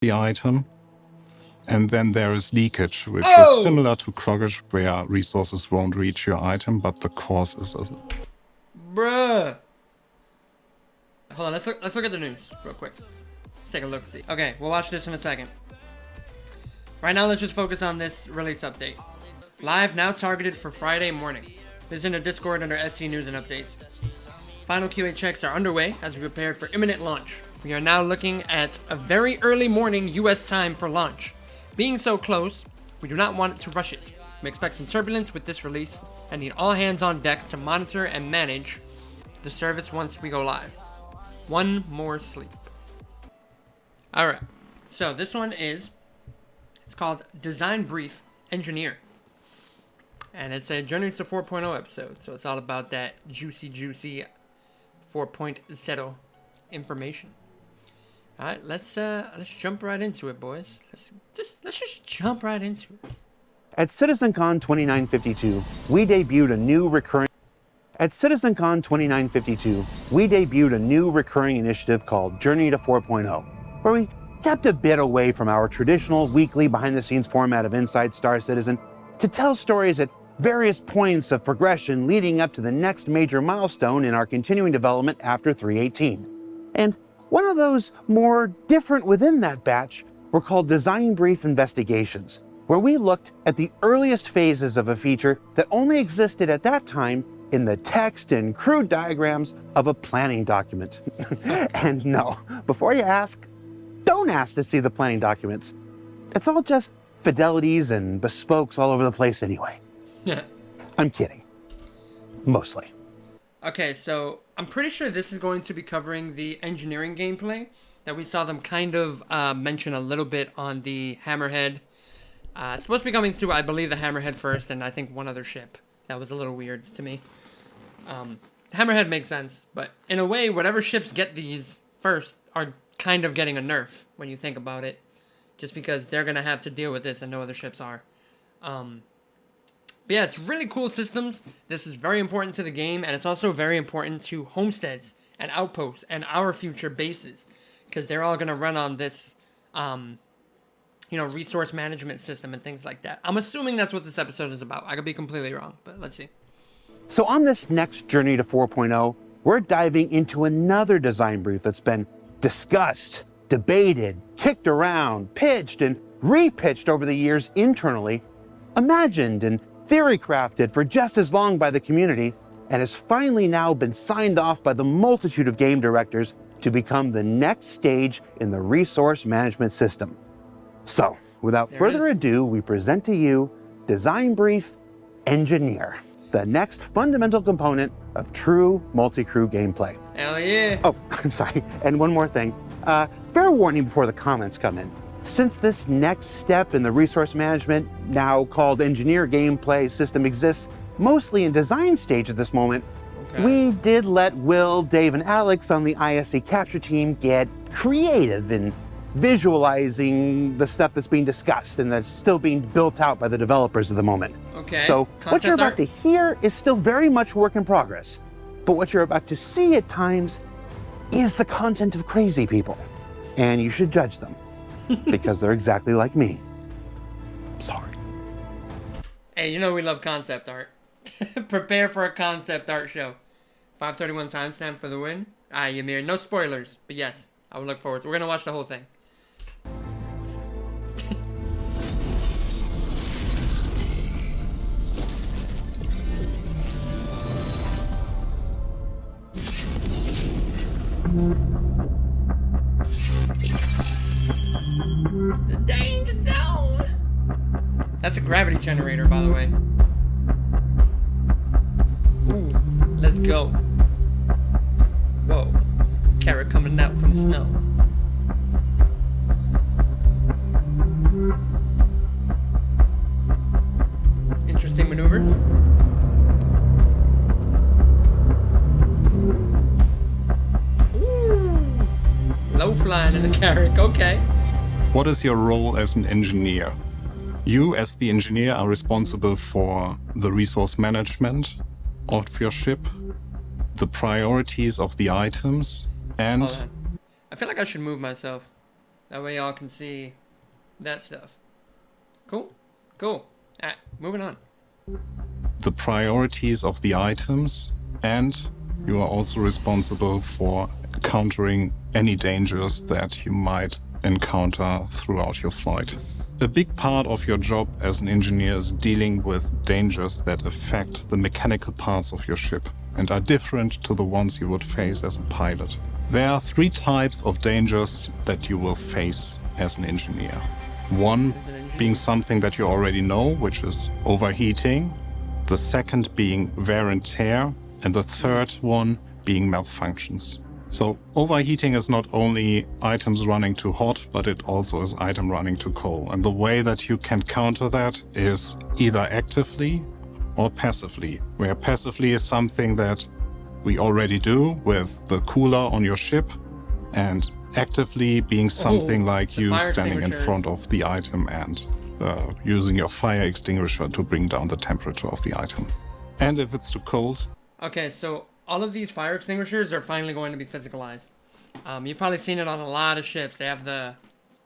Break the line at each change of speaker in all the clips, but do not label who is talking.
the item. And then there is leakage, which is similar to cloggage, where resources won't reach your item, but the cause is a...
Bruh. Hold on, let's look at the news real quick. Let's take a look, see. Okay, we'll watch this in a second. Right now, let's just focus on this release update. Live now targeted for Friday morning. This is in the Discord under SC News and Updates. Final QA checks are underway as we prepare for imminent launch. We are now looking at a very early morning US time for launch. Being so close, we do not want to rush it. We expect some turbulence with this release and need all hands on deck to monitor and manage the service once we go live. One more sleep. Alright, so this one it's called Design Brief Engineer. And it's a Journey to 4.0 episode, so it's all about that juicy 4.0 information. All right, let's jump right into it, boys. Let's just jump right into it.
At CitizenCon 2952, we debuted a new recurring initiative called Journey to 4.0, where we stepped a bit away from our traditional weekly behind-the-scenes format of Inside Star Citizen to tell stories at various points of progression leading up to the next major milestone in our continuing development after 318. And one of those more different within that batch were called Design Brief Investigations, where we looked at the earliest phases of a feature that only existed at that time in the text and crude diagrams of a planning document. And no, before you ask, don't ask to see the planning documents. It's all just fidelities and bespokes all over the place anyway.
Yeah.
I'm kidding. Mostly.
Okay, so I'm pretty sure this is going to be covering the engineering gameplay that we saw them kind of mention a little bit on the Hammerhead. It's supposed to be coming to, I believe, the Hammerhead first, and I think one other ship. That was a little weird to me. Hammerhead makes sense, but in a way, whatever ships get these first are kind of getting a nerf when you think about it, just because they're going to have to deal with this and no other ships are. But yeah, it's really cool systems. This is very important to the game, and it's also very important to homesteads and outposts and our future bases, because they're all going to run on this, resource management system and things like that. I'm assuming that's what this episode is about. I could be completely wrong, but let's see.
So on this next Journey to 4.0, we're diving into another design brief that's been discussed, debated, kicked around, pitched, and repitched over the years internally, imagined and theory crafted for just as long by the community, and has finally now been signed off by the multitude of game directors to become the next stage in the resource management system. So, without further ado, we present to you Design Brief Engineer, the next fundamental component of true multi-crew gameplay.
Hell yeah.
Oh, I'm sorry. And one more thing. Fair warning before the comments come in. Since this next step in the resource management, now called engineer gameplay system, exists mostly in design stage at this moment, we did let Will, Dave, and Alex on the ISC capture team get creative in visualizing the stuff that's being discussed and that's still being built out by the developers at the moment.
Okay.
So what you're about to hear is still very much work in progress, but what you're about to see at times is the content of crazy people, and you should judge them because they're exactly like me. Sorry.
Hey, you know we love concept art. Prepare for a concept art show. 5:31 timestamp for the win. Ymir, no spoilers, but yes, I would look forward to it. We're gonna watch the whole thing. The danger zone! That's a gravity generator, by the way. Ooh, let's go. Whoa. Carrot coming out from the snow. Interesting maneuvers. Ooh. Low flying in the carrot, okay.
What is your role as an engineer? You, as the engineer, are responsible for the resource management of your ship, the priorities of the items, and...
Hold on. I feel like I should move myself. That way y'all can see that stuff. Cool. Cool. Alright, moving on.
The priorities of the items, and you are also responsible for countering any dangers that you might encounter throughout your flight. A big part of your job as an engineer is dealing with dangers that affect the mechanical parts of your ship and are different to the ones you would face as a pilot. There are 3 types of dangers that you will face as an engineer. One being something that you already know, which is overheating. The second being wear and tear. And the third one being malfunctions. So overheating is not only items running too hot, but it also is item running too cold. And the way that you can counter that is either actively or passively, where passively is something that we already do with the cooler on your ship, and actively being something like you standing in front of the item and using your fire extinguisher to bring down the temperature of the item. And if it's too cold...
Okay, so all of these fire extinguishers are finally going to be physicalized. You've probably seen it on a lot of ships. They have the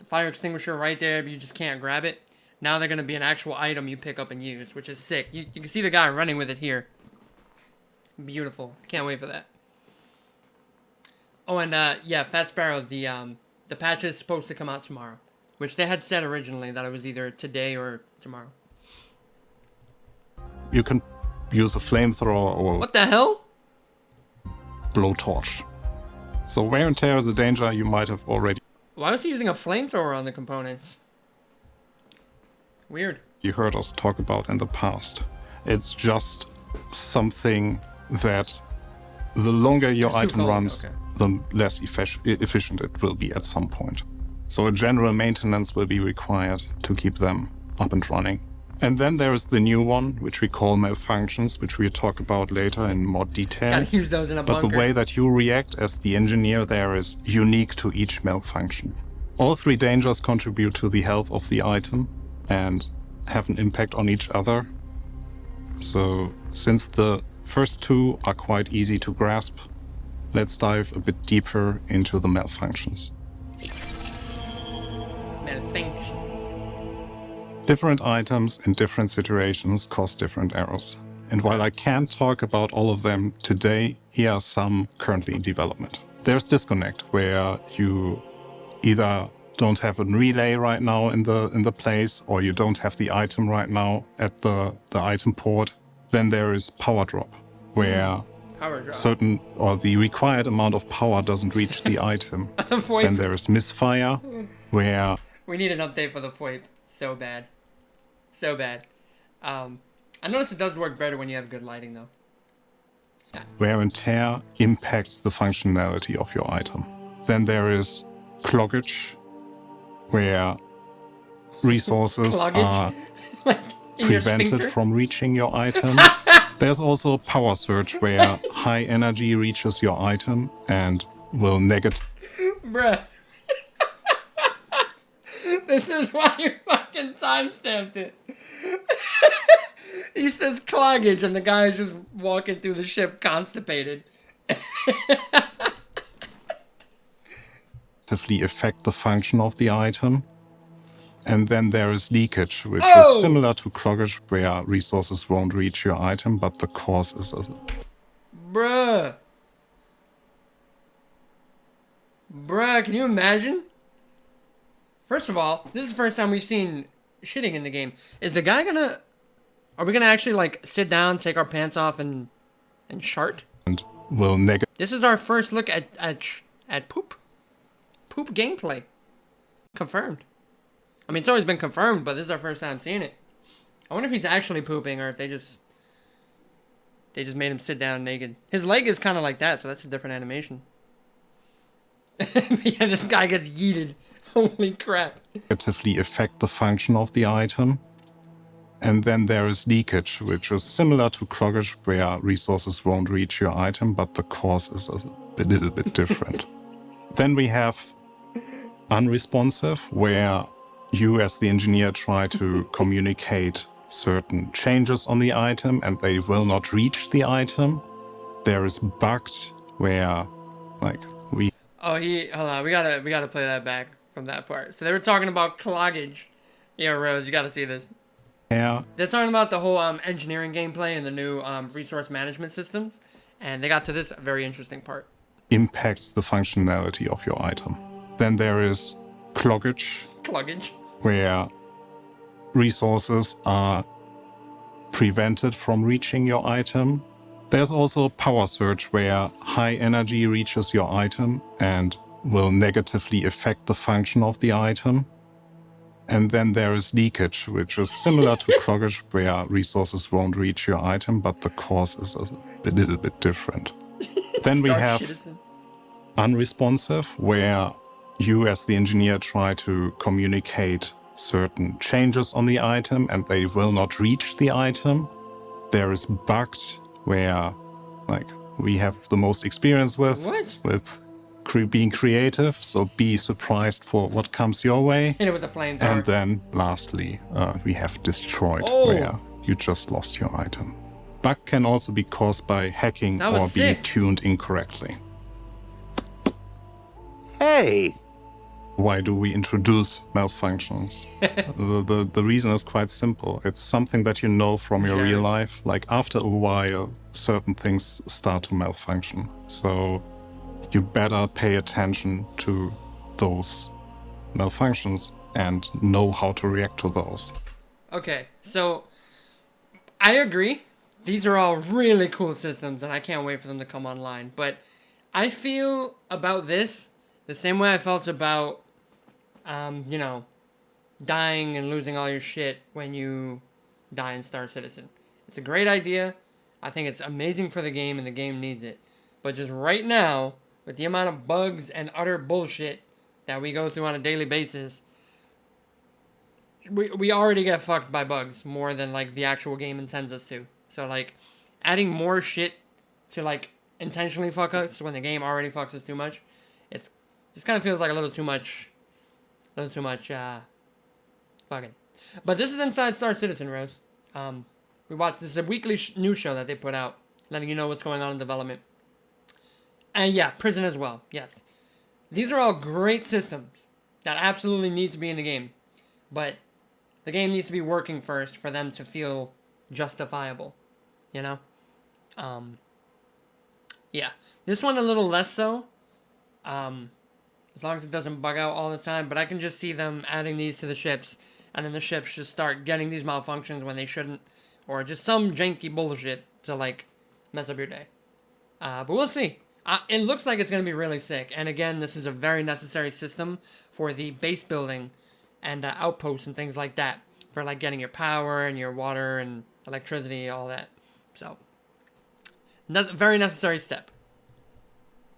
fire extinguisher right there, but you just can't grab it. Now they're going to be an actual item you pick up and use, which is sick. You can see the guy running with it here. Beautiful. Can't wait for that. Oh, and yeah, Fat Sparrow, the patch is supposed to come out tomorrow, which they had said originally that it was either today or tomorrow.
You can use a flamethrower or...
What the hell?
Blowtorch. So wear and tear is a danger you might have already...
Why was he using a flamethrower on the components? Weird.
You heard us talk about in the past. It's just something that the longer your item runs, the less efficient it will be at some point. So a general maintenance will be required to keep them up and running. And then there is the new one, which we call malfunctions, which we'll talk about later in more detail.
Gotta use those in a
bunker. But the way that you react as the engineer there is unique to each malfunction. All 3 dangers contribute to the health of the item and have an impact on each other. So since the first 2 are quite easy to grasp, let's dive a bit deeper into the malfunctions.
Malfunction.
Different items in different situations cause different errors. And while I can't talk about all of them today, here are some currently in development. There's disconnect, where you either don't have a relay right now in the place, or you don't have the item right now at the item port. Then there is power drop, where certain or the required amount of power doesn't reach the item. Then there is misfire, where...
We need an update for the FOIP. So bad. So bad. I noticed it does work better when you have good lighting, though. Yeah.
Wear and tear impacts the functionality of your item. Then there is cloggage, where resources are
like
prevented from reaching your item. There's also power surge, where high energy reaches your item and will negative...
Bruh. This is why you fucking timestamped it. He says cloggage, and the guy is just walking through the ship constipated.
Affect the function of the item. And then there is leakage, which is similar to cloggage, where resources won't reach your item, but the cause is a...
Bruh. Bruh, can you imagine? First of all, this is the first time we've seen shitting in the game. Is the guy gonna... Are we gonna actually, like, sit down, take our pants off, and shart?
And will
This is our first look at poop. Poop gameplay. Confirmed. I mean, it's always been confirmed, but this is our first time seeing it. I wonder if he's actually pooping, or if they just made him sit down naked. His leg is kind of like that, so that's a different animation. Yeah, this guy gets yeeted. Holy crap.
Negatively affect the function of the item. And then there is leakage, which is similar to cloggage, where resources won't reach your item, but the cause is a little bit different. Then we have unresponsive, where you as the engineer try to communicate certain changes on the item and they will not reach the item. There is bugged, where like we...
Oh, hold on, we gotta play that back from that part. So they were talking about cloggage. Yeah, Rose, you gotta see this.
Yeah,
They're talking about the whole engineering gameplay and the new resource management systems. And they got to this very interesting part.
impacts the functionality of your item. Then there is cloggage,
Cloggage.
where resources are prevented from reaching your item. There's also power surge, where high energy reaches your item and will negatively affect the function of the item. And then there is leakage, which is similar to cloggage, where resources won't reach your item, but the cause is a little bit different. Then we
Star
have
Citizen.
unresponsive, where you as the engineer try to communicate certain changes on the item and they will not reach the item. There is bugged, where like we have the most experience with being creative, so be surprised for what comes your way.
Hit it with the flamethrower.
And then lastly, we have destroyed,
Oh.
where you just lost your item. Bug can also be caused by hacking
That was
or being
sick.
tuned incorrectly.
Hey,
Why do we introduce malfunctions? The reason is quite simple. It's something that you know from your real life. Like after a while, certain things start to malfunction. So you better pay attention to those malfunctions and know how to react to those.
Okay, so I agree. These are all really cool systems, and I can't wait for them to come online. But I feel about this the same way I felt about, dying and losing all your shit when you die in Star Citizen. It's a great idea. I think it's amazing for the game, and the game needs it. But just right now, with the amount of bugs and utter bullshit that we go through on a daily basis, we already get fucked by bugs more than like the actual game intends us to. So like adding more shit to like intentionally fuck us when the game already fucks us too much, it's just kind of feels like a little too much fucking. But this is Inside Star Citizen, Rose. We watched, this is a weekly news show that they put out, letting you know what's going on in development. And yeah, prison as well, yes. These are all great systems that absolutely need to be in the game. But the game needs to be working first for them to feel justifiable, you know? Yeah. This one a little less so, as long as it doesn't bug out all the time, but I can just see them adding these to the ships, and then the ships just start getting these malfunctions when they shouldn't, or just some janky bullshit to, like, mess up your day. But we'll see. It looks like it's going to be really sick, and again, this is a very necessary system for the base building and outposts and things like that, for, like, getting your power and your water and electricity, all that. So, very necessary step.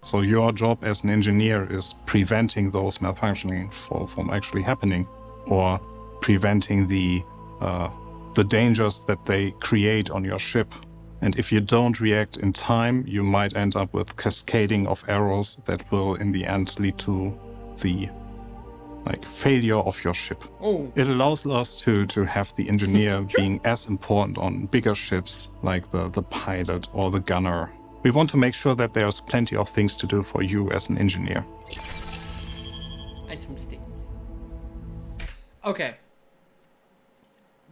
So your job as an engineer is preventing those malfunctioning from actually happening, or preventing the dangers that they create on your ship. And if you don't react in time, you might end up with cascading of errors that will in the end lead to the failure of your ship.
Oh.
It allows us to have the engineer being as important on bigger ships like the pilot or the gunner. We want to make sure that there's plenty of things to do for you as an engineer.
Item states. Okay.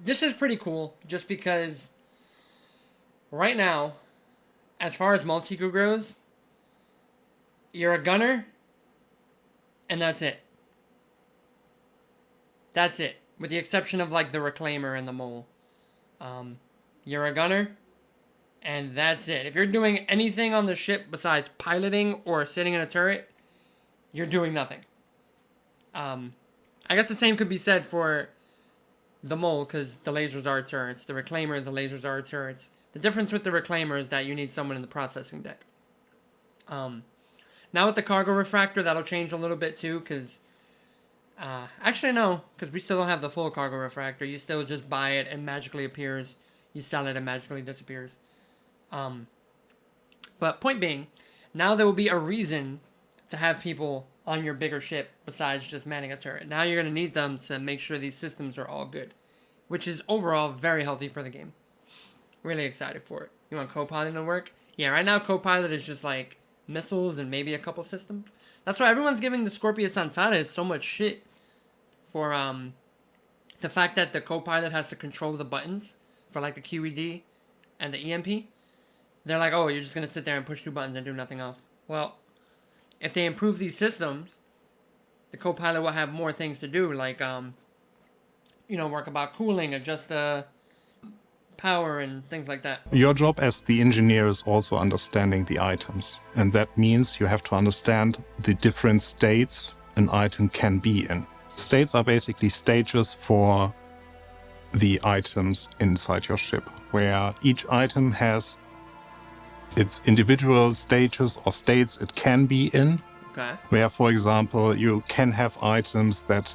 This is pretty cool, just because right now, as far as multi-crew goes, you're a gunner, and that's it. That's it. With the exception of, like, the Reclaimer and the Mole. You're a gunner, and that's it. If you're doing anything on the ship besides piloting or sitting in a turret, you're doing nothing. I guess the same could be said for the Mole, because the lasers are turrets. The Reclaimer, the lasers are turrets. The difference with the Reclaimer is that you need someone in the processing deck. Now with the cargo refractor, that'll change a little bit too, because... actually no, because we still don't have the full cargo refractor. You still just buy it and magically appears. You sell it and magically disappears. But point being, now there will be a reason to have people on your bigger ship besides just manning a turret. Now you're going to need them to make sure these systems are all good, which is overall very healthy for the game. Really excited for it. You want Copilot to work? Yeah, right now Copilot is just like missiles and maybe a couple systems. That's why everyone's giving the Scorpius Antares so much shit for the fact that the co-pilot has to control the buttons for like the QED and the EMP. They're like, oh, you're just gonna sit there and push 2 buttons and do nothing else. Well, if they improve these systems, the co-pilot will have more things to do, like work about cooling, adjust the power and things like that.
Your job as the engineer is also understanding the items. And that means you have to understand the different states an item can be in. States are basically stages for the items inside your ship, where each item has its individual stages or states it can be in.
Okay.
Where, for example, you can have items that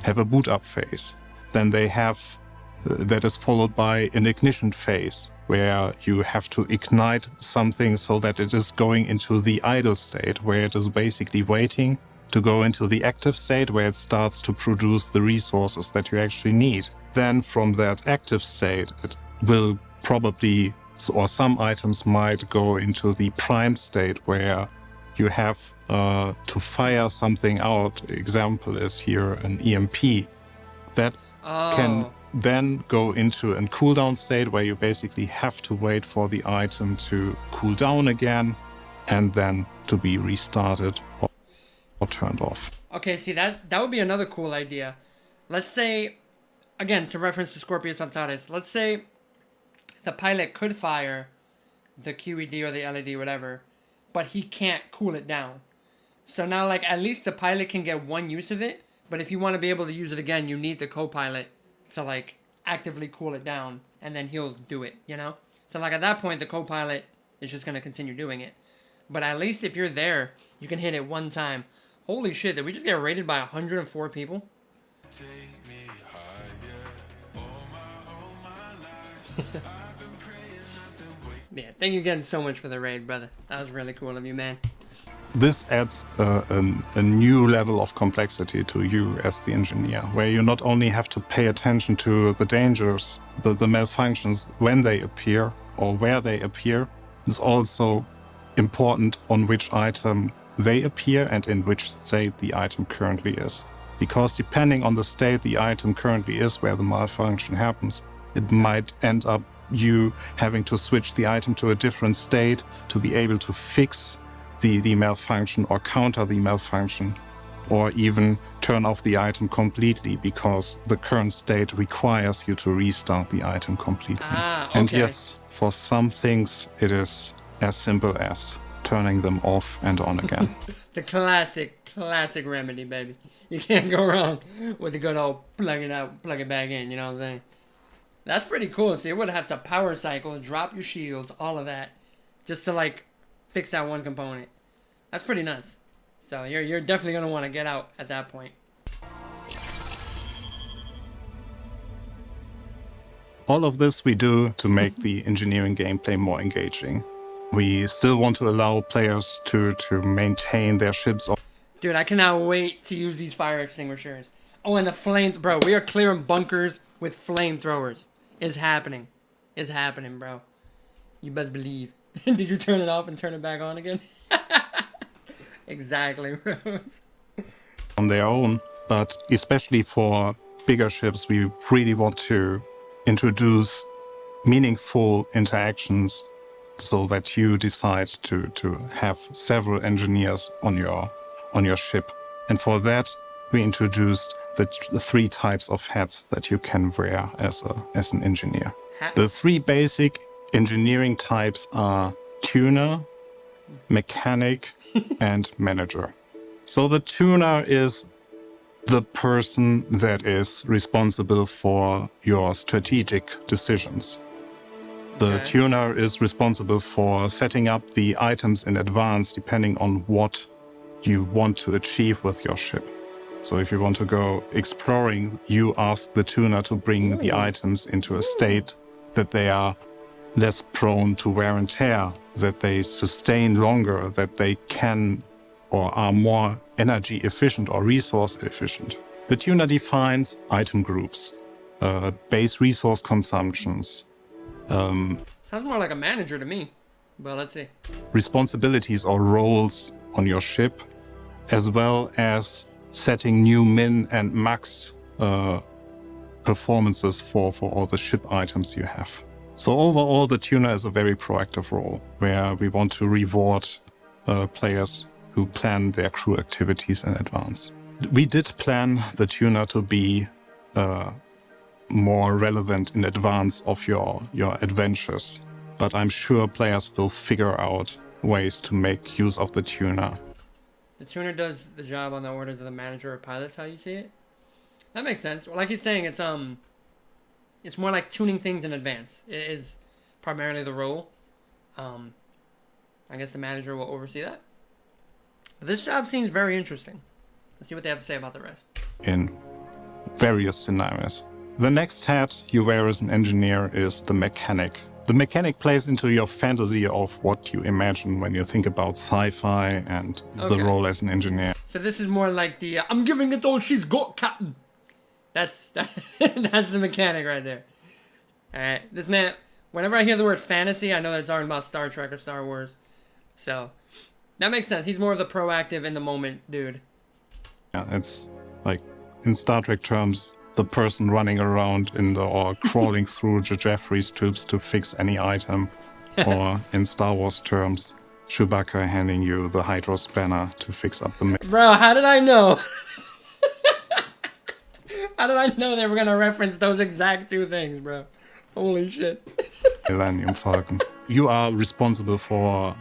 have a boot up phase. Then they have that is followed by an ignition phase, where you have to ignite something so that it is going into the idle state, where it is basically waiting to go into the active state, where it starts to produce the resources that you actually need. Then from that active state, it will probably, or some items might go into the prime state, where you have to fire something out. Example is here an EMP. That can then go into a cooldown state, where you basically have to wait for the item to cool down again and then to be restarted or turned off.
Okay, see, that would be another cool idea. Let's say, again, to reference to Scorpius Antares, let's say the pilot could fire the QED or the LED, whatever, but he can't cool it down. So now, like, at least the pilot can get one use of it, but if you want to be able to use it again, you need the co-pilot to, like, actively cool it down, and then he'll do it, you know? So, like, at that point, the co-pilot is just going to continue doing it. But at least if you're there, you can hit it one time. Holy shit, did we just get raided by 104 people? Yeah, thank you again so much for the raid, brother. That was really cool of you, man.
This adds a new level of complexity to you as the engineer, where you not only have to pay attention to the dangers, the malfunctions when they appear or where they appear. It's also important on which item they appear and in which state the item currently is. Because depending on the state the item currently is where the malfunction happens, it might end up you having to switch the item to a different state to be able to fix the malfunction or counter the malfunction, or even turn off the item completely because the current state requires you to restart the item completely.
Okay.
And yes, for some things it is as simple as turning them off and on again.
The classic remedy, baby. You can't go wrong with the good old plug it out, plug it back in, you know what I'm saying? That's pretty cool. So you would have to power cycle, drop your shields, all of that, just to, like, fix that one component. That's pretty nuts. So you're definitely going to want to get out at that point.
All of this we do to make the engineering gameplay more engaging. We still want to allow players to maintain their ships.
Dude, I cannot wait to use these fire extinguishers. Oh, and the flame... Bro, we are clearing bunkers with flamethrowers. It's happening. It's happening, bro. You best believe. Did you turn it off and turn it back on again? Exactly, bro.
On their own, but especially for bigger ships, we really want to introduce meaningful interactions so that you decide to have several engineers on your ship. And for that, we introduced the 3 types of hats that you can wear as an engineer.
Hats?
The 3 basic engineering types are tuner, mechanic, and manager. So the tuner is the person that is responsible for your strategic decisions. The
Okay.
tuner is responsible for setting up the items in advance depending on what you want to achieve with your ship. So if you want to go exploring, you ask the tuner to bring the items into a state that they are less prone to wear and tear, that they sustain longer, that they can or are more energy efficient or resource efficient. The tuner defines item groups, base resource consumptions.
Sounds more like a manager to me. Well, let's see.
responsibilities or roles on your ship, as well as setting new min and max performances for all the ship items you have. So overall, the tuner is a very proactive role where we want to reward players who plan their crew activities in advance. We did plan the tuner to be more relevant in advance of your adventures, but I'm sure players will figure out ways to make use of the tuner.
The tuner does the job on the orders of the manager or pilots, how you see it? That makes sense. Well, like he's saying, it's more like tuning things in advance. It is primarily the role. I guess the manager will oversee that. But this job seems very interesting. Let's see what they have to say about the rest.
In various scenarios. The next hat you wear as an engineer is the mechanic. The mechanic plays into your fantasy of what you imagine when you think about sci-fi and the role as an engineer.
So this is more like the I'm giving it all she's got, Captain. That's the mechanic right there. Alright, this man, whenever I hear the word fantasy, I know they're talking about Star Trek or Star Wars. So, that makes sense. He's more of the proactive in the moment dude.
Yeah, it's like, in Star Trek terms, the person running around or crawling through Jeffrey's tubes to fix any item. Or in Star Wars terms, Chewbacca handing you the Hydro Spanner to fix up the...
Bro, how did I know? How did I know they were gonna reference those exact two things, bro? Holy shit.
Millennium Falcon. You are responsible for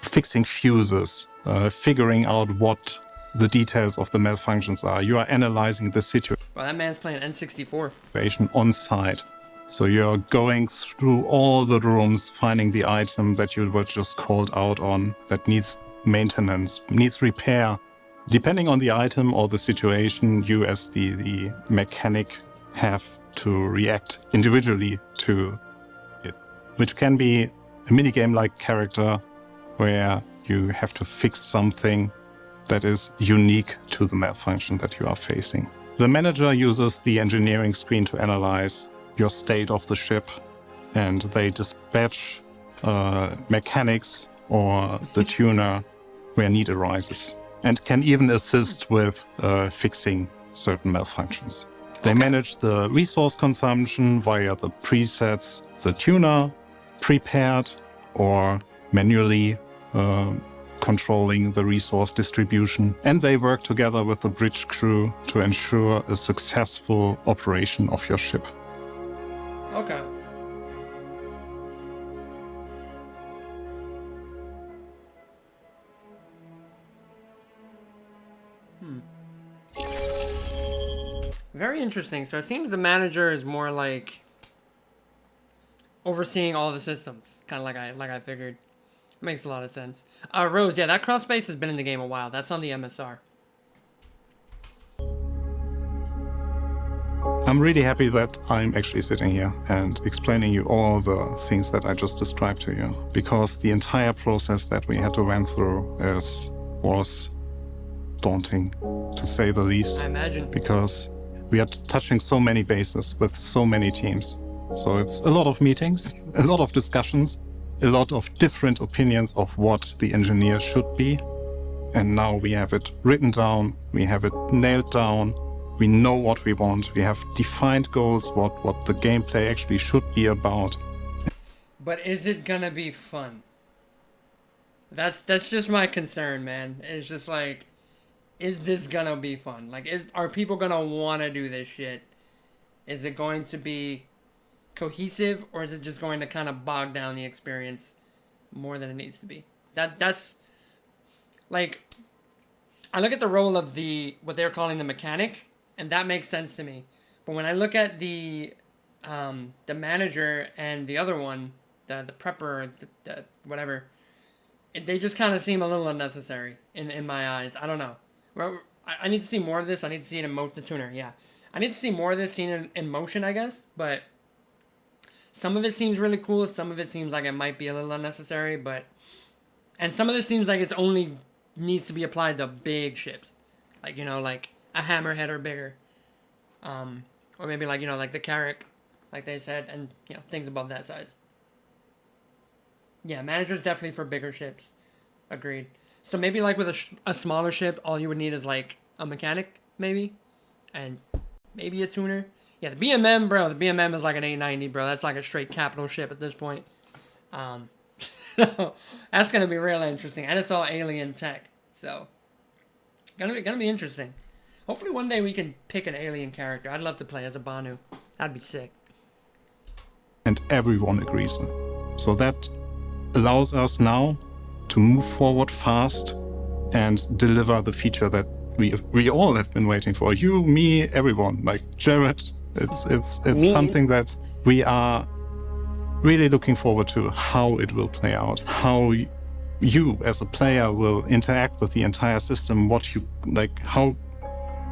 fixing fuses, figuring out what the details of the malfunctions are. You are analyzing the situation
Well, that man's playing N64.
on site. So you're going through all the rooms, finding the item that you were just called out on that needs maintenance, needs repair. Depending on the item or the situation, you as the mechanic have to react individually to it, which can be a minigame-like character where you have to fix something that is unique to the malfunction that you are facing. The manager uses the engineering screen to analyze your state of the ship, and they dispatch mechanics or the tuner where need arises, and can even assist with fixing certain malfunctions. They manage the resource consumption via the presets the tuner prepared or manually controlling the resource distribution, and they work together with the bridge crew to ensure a successful operation of your ship.
Okay. Very interesting. So it seems the manager is more like overseeing all the systems, kind of like I figured. Makes a lot of sense. Rose, yeah, that crawl space has been in the game a while. That's on the MSR.
I'm really happy that I'm actually sitting here and explaining you all the things that I just described to you, because the entire process that we had to run through was daunting, to say the least.
I imagine.
Because we are touching so many bases with so many teams. So it's a lot of meetings, a lot of discussions, a lot of different opinions of what the engineer should be. And now we have it written down, we have it nailed down, we know what we want, we have defined goals, what the gameplay actually should be about.
But is it gonna be fun? That's just my concern, man. It's just like, is this gonna be fun? Like, are people gonna wanna do this shit? Is it going to be cohesive, or is it just going to kind of bog down the experience more than it needs to be? That's like, I look at the role of what they're calling the mechanic, and that makes sense to me. But when I look at the manager and the other one, the prepper, the whatever, they just kind of seem a little unnecessary in my eyes. I don't know. Well, I need to see more of this. I need to see it in the tuner. Yeah, I need to see more of this seen in motion, I guess. But some of it seems really cool. Some of it seems like it might be a little unnecessary. And some of it seems like it's only needs to be applied to big ships, like, you know, like a hammerhead or bigger, or maybe like, you know, like the Carrack, like they said, and, you know, things above that size. Yeah, manager's definitely for bigger ships. Agreed. So maybe like with a smaller ship, all you would need is like a mechanic, maybe, and maybe a tuner. Yeah, the BMM, bro. The BMM is like an 890, bro. That's like a straight capital ship at this point. That's gonna be really interesting, and it's all alien tech, so gonna be interesting. Hopefully one day we can pick an alien character. I'd love to play as a Banu. That'd be sick.
And everyone agrees. So that allows us now to move forward fast and deliver the feature that we all have been waiting for. You, me, everyone. Like Jared, it's something that we are really looking forward to, how it will play out, how you as a player will interact with the entire system, what you like,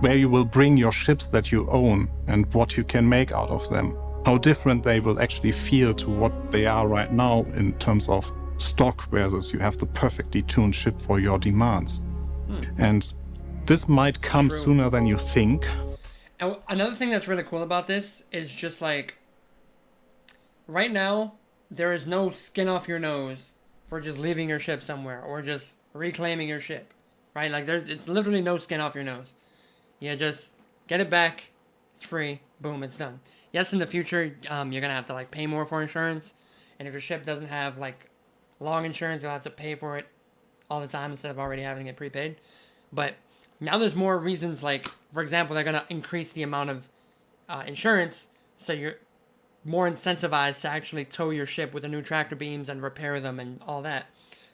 where you will bring your ships that you own and what you can make out of them, how different they will actually feel to what they are right now in terms of stock versus you have the perfectly tuned ship for your demands. And this might come sooner than you think.
And another thing that's really cool about this is just like, right now, there is no skin off your nose for just leaving your ship somewhere or just reclaiming your ship, right? Like it's literally no skin off your nose. You just get it back. It's free. Boom, it's done. Yes, in the future, you're gonna have to like pay more for insurance, and if your ship doesn't have like long insurance, you'll have to pay for it all the time instead of already having it prepaid. But now there's more reasons. Like, for example, they're gonna increase the amount of insurance, so you're more incentivized to actually tow your ship with the new tractor beams and repair them and all that.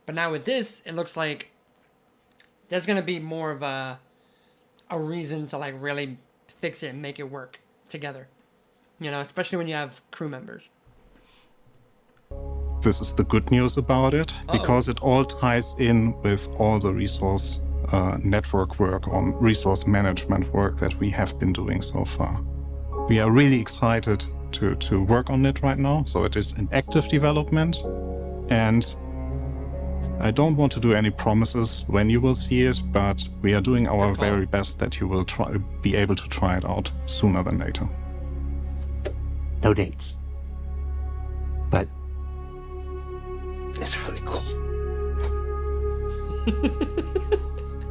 But now with this, it looks like there's gonna be more of a reason to like really fix it and make it work together. You know, especially when you have crew members.
This is the good news about it, because it all ties in with all the resource network work or resource management work that we have been doing so far. We are really excited to work on it right now. So it is in active development, and I don't want to do any promises when you will see it, but we are doing our very best that you will be able to try it out sooner than later.
No dates. But it's really cool.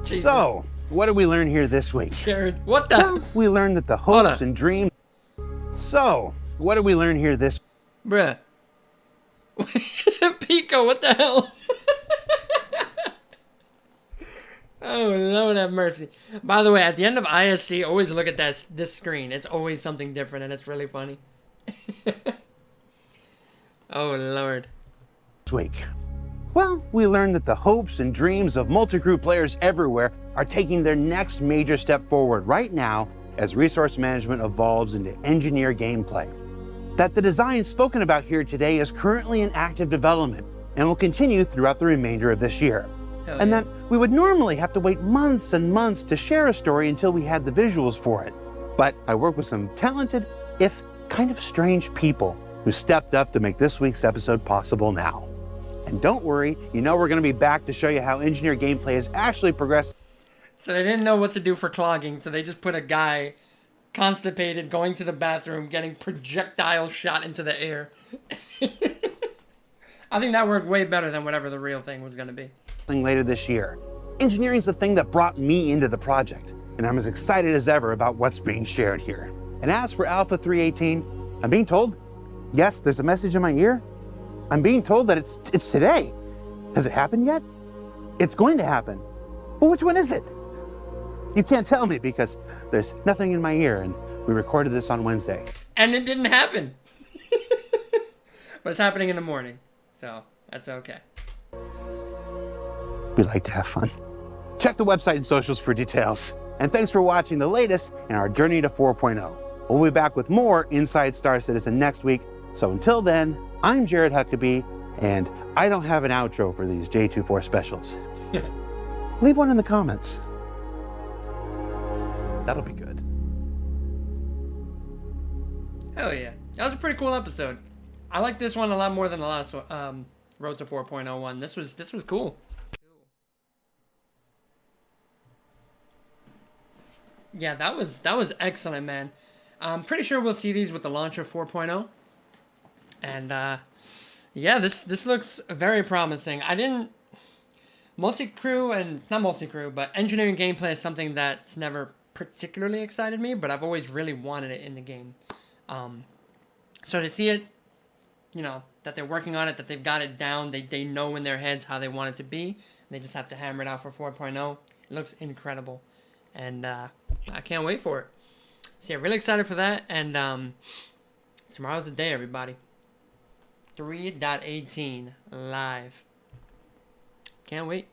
Jesus.
So, what did we learn here this week?
Jared, what the?
Well, we learned that the hopes and dreams. So, what did we learn here this?
Bruh. Pico, what the hell? Oh, Lord have mercy. By the way, at the end of ISC, always look at this screen. It's always something different, and it's really funny. Oh, Lord.
This week. Well, we learned that the hopes and dreams of multi-crew players everywhere are taking their next major step forward right now as resource management evolves into engineer gameplay. That the design spoken about here today is currently in active development and will continue throughout the remainder of this year. And that we would normally have to wait months and months to share a story until we had the visuals for it. But I work with some talented, if kind of strange people who stepped up to make this week's episode possible now. And don't worry, you know we're going to be back to show you how engineer gameplay has actually progressed.
So they didn't know what to do for clogging, so they just put a guy constipated, going to the bathroom, getting projectile shot into the air. I think that worked way better than whatever the real thing was going to be.
Later this year. Engineering's the thing that brought me into the project, and I'm as excited as ever about what's being shared here. And as for Alpha 318, I'm being told, yes, there's a message in my ear. I'm being told that it's today. Has it happened yet? It's going to happen. Well, which one is it? You can't tell me because there's nothing in my ear, and we recorded this on Wednesday.
And it didn't happen. But it's happening in the morning, so that's okay.
We like to have fun. Check the website and socials for details. And thanks for watching the latest in our journey to 4.0. We'll be back with more Inside Star Citizen next week. So until then, I'm Jared Huckabee, and I don't have an outro for these J24 specials. Leave one in the comments. That'll be good.
Hell yeah. That was a pretty cool episode. I like this one a lot more than the last one, Road to 4.0 one. This was cool. Yeah, that was excellent, man. I'm pretty sure we'll see these with the launch of 4.0. And Yeah, this looks very promising. I didn't multi-crew and not multi-crew, but engineering gameplay is something that's never particularly excited me, but I've always really wanted it in the game. So to see it, you know, that they're working on it, that they've got it down, they know in their heads how they want it to be, and they just have to hammer it out for 4.0. It looks incredible, and I can't wait for it. So yeah, really excited for that, and tomorrow's the day, everybody. 3.18 live. Can't wait.